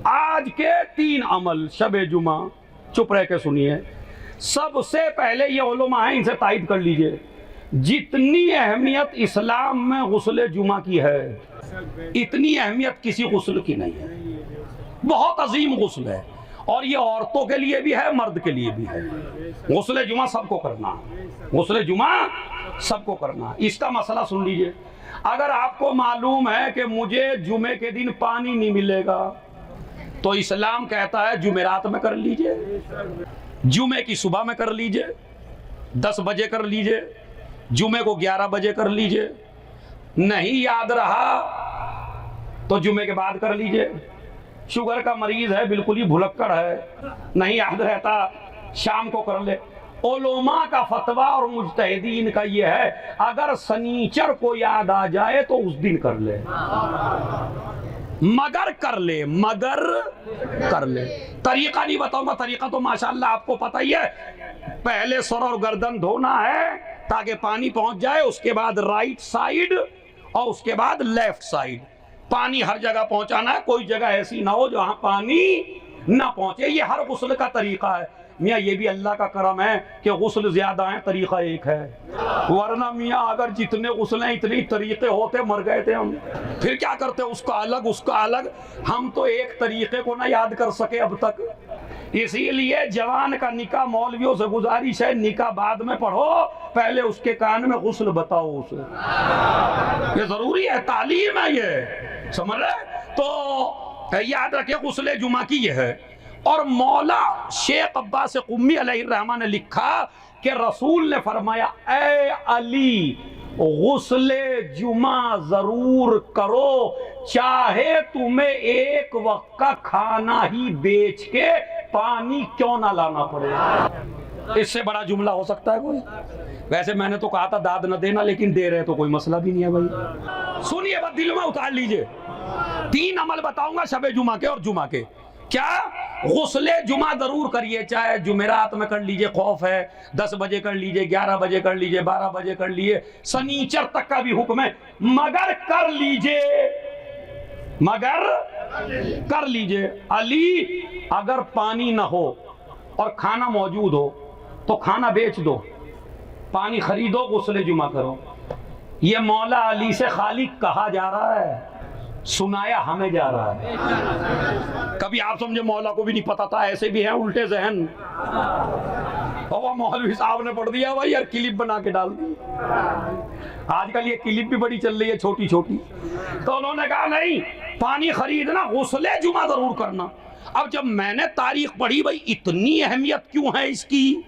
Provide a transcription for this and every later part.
आज के 3 अमल शबे जुमा, चुप रह के सुनिए। सबसे पहले ये उलमा है, इनसे तायद कर लीजिए, जितनी अहमियत इस्लाम में गुस्ल जुमा की है इतनी अहमियत किसी गुस्ल की नहीं है। बहुत अजीम गुस्ल है, और ये औरतों के लिए भी है, मर्द के लिए भी है। गुस्ल जुमा सबको करना है, गुस्ल जुमा सबको करना है। इसका मसला सुन लीजिए। अगर आपको मालूम है कि मुझे जुमे के दिन पानी नहीं मिलेगा, तो इस्लाम कहता है जुमेरात में कर लीजिए, जुमे की सुबह में कर लीजिए, 10 बजे कर लीजिए, जुमे को 11 बजे कर लीजिए, नहीं याद रहा तो जुमे के बाद कर लीजिए। शुगर का मरीज है, बिल्कुल ही भुलक्कड़ है, नहीं याद रहता, शाम को कर ले। उलमा का फतवा और मुज्तहिदीन का ये है, अगर शनीचर को याद आ जाए तो उस दिन कर ले, मगर कर ले, मगर कर ले। तरीका नहीं बताऊंगा, तरीका तो माशाअल्लाह आपको पता ही है। पहले सर और गर्दन धोना है ताकि पानी पहुंच जाए, उसके बाद राइट साइड और उसके बाद लेफ्ट साइड। पानी हर जगह पहुंचाना है, कोई जगह ऐसी ना हो जहां पानी ना पहुंचे। ये हर गुस्ल का तरीका है। मियाँ ये भी अल्लाह का करम है कि गुस्ल ज्यादा है, तरीका एक है, वरना मियाँ अगर जितने गुस्ल हैं इतने तरीके होते मर गए थे हम। फिर क्या करते, उसका अलग उसका अलग, हम तो एक तरीके को ना याद कर सके अब तक। इसीलिए जवान का निकाह मौलवियों से गुजारिश है, निकाह बाद में पढ़ो, पहले उसके कान में गुस्ल बताओ उसे, ये जरूरी है, तालीम है ये, समझ रहे। तो याद रखिए गुस्ल जुमा की ये है। और मौला शेख अब्बास कुम्मी अलैहिर्रहमान ने लिखा कि रसूल ने फरमाया, ए अली गुस्ले जुमा जरूर करो, चाहे तुम्हें एक वक्त का खाना ही बेच के पानी क्यों ना लाना पड़े। इससे बड़ा जुमला हो सकता है कोई? वैसे मैंने तो कहा था दाद न देना, लेकिन दे रहे तो कोई मसला भी नहीं है भाई। सुनिए, बस दिल में उतार लीजिए। 3 अमल बताऊंगा शबे जुमा के और जुमा के। क्या? गुस्ले जुमा जरूर करिए, चाहे जुमेरात में कर लीजिए, खौफ है, 10 बजे कर लीजिए, 11 बजे कर लीजिए, 12 बजे कर लीजिए, शनीचर तक का भी हुक्म है, मगर कर लीजिए, मगर कर लीजिए। अली अगर पानी ना हो और खाना मौजूद हो तो खाना बेच दो, पानी खरीदो, गुस्ले जुमा करो। ये मौला अली से खालिक कहा जा रहा है, सुनाया हमें जा रहा है। कभी आप समझे मौला को भी नहीं पता था, ऐसे भी हैं उल्टे जहन। और मौलवी साहब ने पढ़ दिया भाई यार, क्लिप बना के डाल दी। आजकल ये क्लिप भी बड़ी चल रही है, छोटी छोटी। तो उन्होंने कहा नहीं, पानी खरीदना, गुस्ले जुमा जरूर करना। अब जब मैंने तारीख पढ़ी, भाई इतनी अहमियत क्यों है इसकी,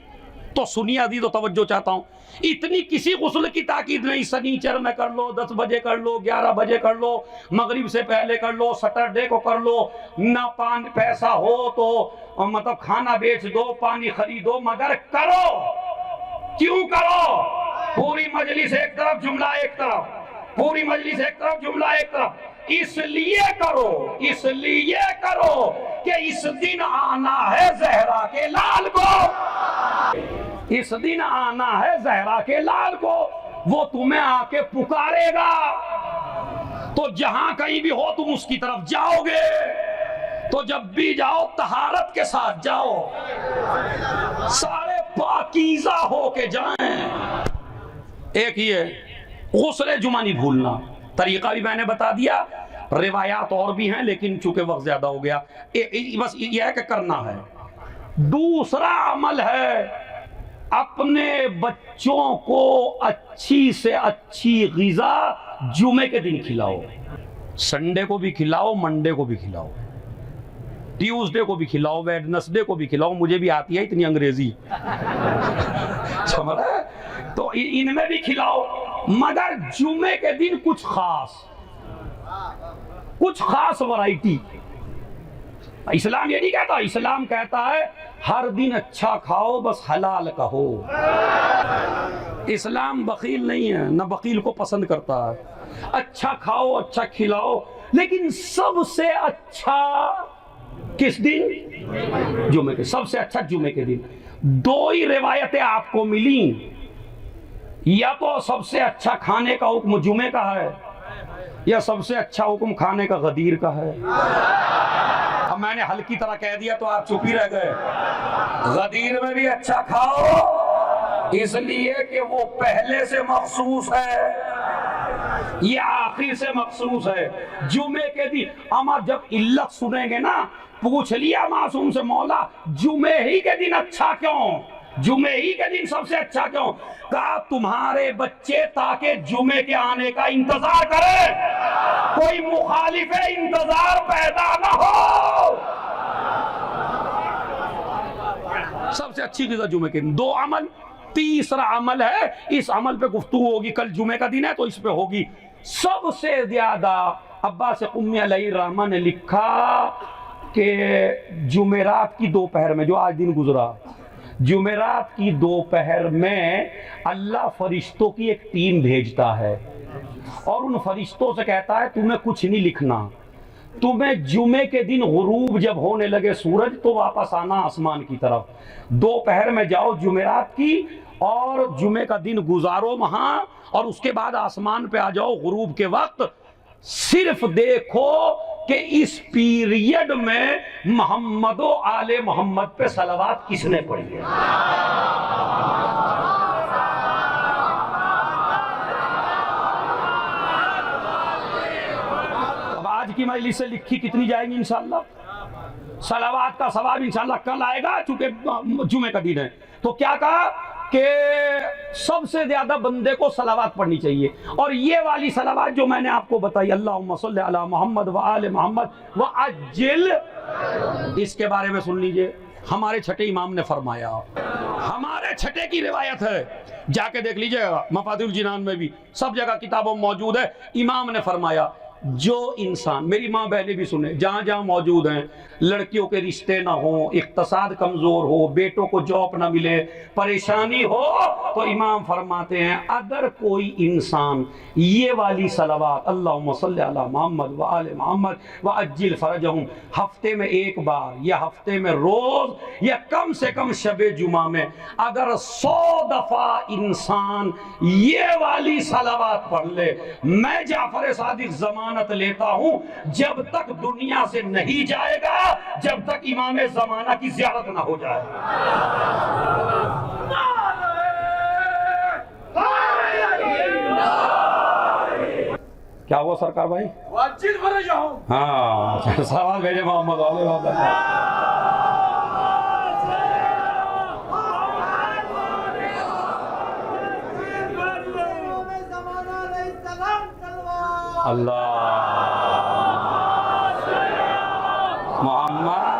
तो सुनिए अभी तो तवज्जो चाहता हूं। इतनी किसी गुस्ल की ताकीद नहीं, शनीचर में कर लो, 10 बजे कर लो, 11 बजे कर लो, मगरिब से पहले कर लो, सैटरडे को कर लो, ना पानी पैसा हो तो मतलब खाना बेच दो, पानी खरीदो, मगर करो। क्यों करो? पूरी मजलिस एक तरफ, जुमला एक तरफ, पूरी मजलिस एक तरफ, जुमला एक तरफ। इसलिए करो, इसलिए करो कि इस दिन आना है जहरा के लाल को, इस दिन आना है जहरा के लाल को, वो तुम्हें आके पुकारेगा, तो जहां कहीं भी हो तुम उसकी तरफ जाओगे। तो जब भी जाओ तहारत के साथ जाओ, सारे पाकीज़ा हो के जाएं। एक ही है, गुस्ले जुमा नहीं भूलना। तरीका भी मैंने बता दिया, रिवायात और भी हैं, लेकिन चूंकि वक्त ज्यादा हो गया, बस यह है कि करना है। दूसरा अमल है, अपने बच्चों को अच्छी से अच्छी ग़िज़ा जुमे के दिन खिलाओ। संडे को भी खिलाओ, मंडे को भी खिलाओ, ट्यूसडे को भी खिलाओ, वेडनेसडे को भी खिलाओ। मुझे भी आती है इतनी अंग्रेजी, समझ रहे? तो इनमें भी खिलाओ, मगर जुमे के दिन कुछ खास वैरायटी। इस्लाम ये नहीं कहता, इस्लाम कहता है हर दिन अच्छा खाओ, बस हलाल कहो। इस्लाम बकील नहीं है, ना बकील को पसंद करता है। अच्छा खाओ, अच्छा खिलाओ, लेकिन सबसे अच्छा किस दिन? जुमे के, सबसे अच्छा जुमे के दिन। 2 ही रिवायतें आपको मिली, या तो सबसे अच्छा खाने का हुक्म जुमे का है, या सबसे अच्छा हुक्म खाने का गदीर का है। अब मैंने मैंने हल्की तरह कह दिया तो आप चुप ही रह गए। गदीर में भी अच्छा खाओ, इसलिए कि वो पहले से मखसूस है, ये आखिर से मखसूस है। जुमे के दिन अमर जब इल्लत सुनेंगे ना, पूछ लिया मासूम से, मौला जुमे ही के दिन अच्छा क्यों, जुमे ही के दिन सबसे अच्छा क्यों? कहा तुम्हारे बच्चे ताकि जुमे के आने का इंतजार करें, कोई मुखालिफे इंतजार पैदा ना हो। सबसे अच्छी चीज जुमे के दिन। दो अमल, तीसरा अमल है, इस अमल पे गुफ्तगू होगी, कल जुमे का दिन है तो इस पे होगी। सबसे ज्यादा अब्बास उम्मी अलैहिर्रहमा ने लिखा कि जुमेरात की दोपहर में, जो आज दिन गुजरा, जुमेरात की दोपहर में अल्लाह फरिश्तों की एक टीम भेजता है और उन फरिश्तों से कहता है तुम्हें कुछ नहीं लिखना, तुम्हें जुमे के दिन गुरूब जब होने लगे सूरज तो वापस आना आसमान की तरफ, दोपहर में जाओ जुमेरात की और जुमे का दिन गुजारो वहां और उसके बाद आसमान पे आ जाओ गुरूब के वक्त। सिर्फ देखो कि इस पीरियड में मोहम्मदो आले मोहम्मद पे सलावत किसने पढ़ी है। अब आज की मजलिस से लिखी कितनी जाएंगी इंशाल्लाह, सलावत का सवाब इंशाल्लाह कल आएगा, चूंकि जुमे का दिन है। तो क्या कहा कि सबसे ज्यादा बंदे को सलावत पढ़नी चाहिए, और ये वाली सलावत जो मैंने आपको बताई, अल्लाहुम्मा सल्ली अला मोहम्मद व आले मोहम्मद व अज्जिल, इसके बारे में सुन लीजिए। हमारे छठे इमाम ने फरमाया, हमारे छठे की रिवायत है, जाके देख लीजिएगा, मफातिहुल जिनान में भी सब जगह किताबों में मौजूद है। इमाम ने फरमाया जो इंसान, मेरी माँ बहनें भी सुने, जहाँ जहाँ मौजूद हैं, लड़कियों के रिश्ते ना हो, इक्तसाद कमजोर हो, बेटों को जॉब ना मिले, परेशानी हो, तो इमाम फरमाते हैं अगर कोई इंसान ये वाली सलावत अल्लाहुम्मा सल्ली अला मोहम्मद व आले मोहम्मद व अज्जिल फरजहुम हफ्ते में एक बार या हफ्ते में रोज या कम से कम शबे जुमा में अगर 100 दफा इंसान ये वाली सलावत पढ़ ले, मैं जाफर सादिक जमानत लेता हूं जब तक दुनिया से नहीं जाएगा जब तक इमाम जमाना की ज़ियारत ना हो जाए। क्या हुआ सरकार भाई? हाँ सवाल भेजे मोहम्मद वाले अल्लाह मोहम्मद।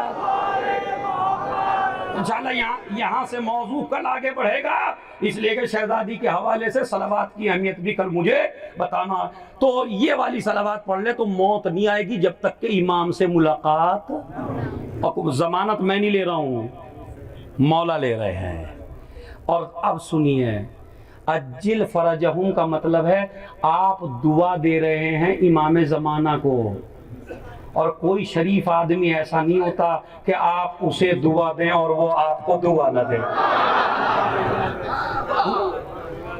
इंशाल्लाह यहाँ से मौजू कल आगे बढ़ेगा, इसलिए कि शहजादी के हवाले से सलावत की अहमियत भी कल मुझे बताना। तो ये वाली सलावत पढ़ ले तो मौत नहीं आएगी जब तक के इमाम से मुलाकात, और जमानत मैं नहीं ले रहा हूँ, मौला ले रहे हैं। और अब सुनिए, अज्जिल फरजहुम का मतलब है आप दुआ दे रहे हैं इमाम ज़माना को, और कोई शरीफ आदमी ऐसा नहीं होता कि आप उसे दुआ दें और वो आपको दुआ न दे।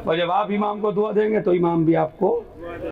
और जब आप इमाम को दुआ देंगे तो इमाम भी आपको